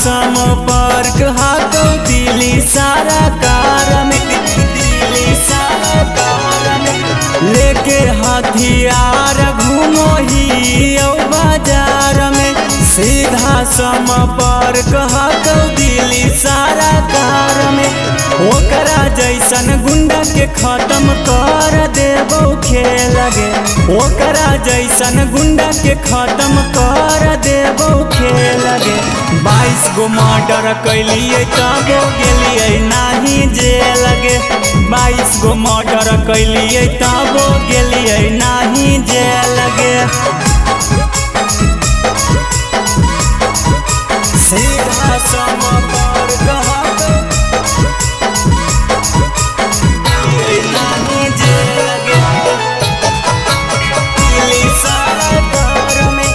संपर्क हाथों दिली सारा कार में, दिली सारा कार में लेके हथियार घूमो ही बाजार में। सीधा संपर्क हाथों दिली सारा कार में। ओकरा जैसन गुंडा के खत्म कर देबो खेल गे, ओकरा जैसन गुंडा के खत्म कर देबो खेल गे। 22 गो मर्डर कैलिए तबो गेलिए नाही जेल गे, 22 गो मर्डर कैलिए तबो गेलिए नाही जेल गे। सीधा संपर्क हाथों नाही जेल गे, दिली सारा कार में।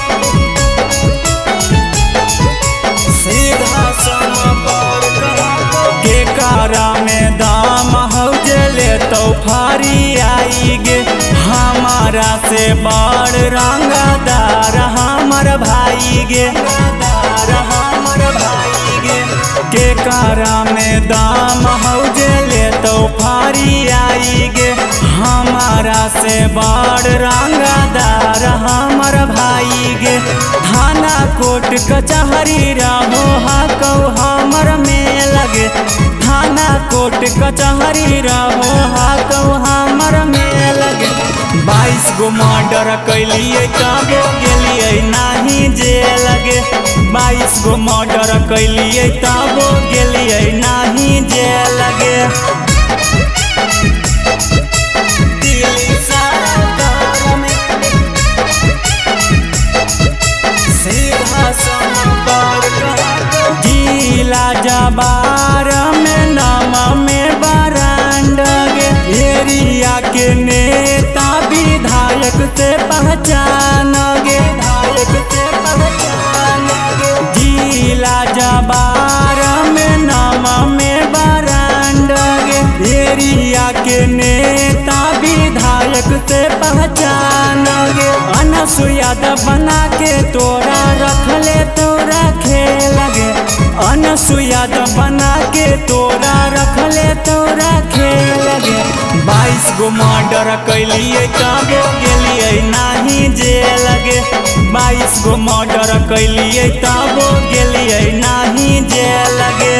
सीधा संपर्क हाथों के कारा में दाम हौ जले तो फारी आई गे। हमारा से बड़ रंगदार हमर भाई गे, के कारा में दाम हौ जले तो फारी आई गे। हमारा से बड़ रंगदार हमर भाई गे। थाना कोर्ट कचहरी रहो हाकौ हमर में लगे, थाना कोर्ट कचहरी रहो हाकौ हमर में लगे। 22 गो मर्डर कैलिए तबो गेलिए नाही जेल गे, 22 गो मर्डर कैलिए तबो गेलिए नाही जेल गे। दिली सारा कार में। सीधा संपर्क जिला जबार में नाम में बरांड गे। एरिया के नेता विधायक से पहचान गे, विधायक से पहचान गे। जिला जबार में नाम में बरांड गे। एरिया के नेता विधायक से पहचान गे। अनसुया बना के तोरा रख ले तोरा खेल गे, अनसुया बना के तोरा रख ले तोरा खेल गे। 22 गो मर्डर कैलिए तबो गेलिए नाही जेल गे, 22 गो मर्डर कैलिए तबो गेलिए नाही जेल गे।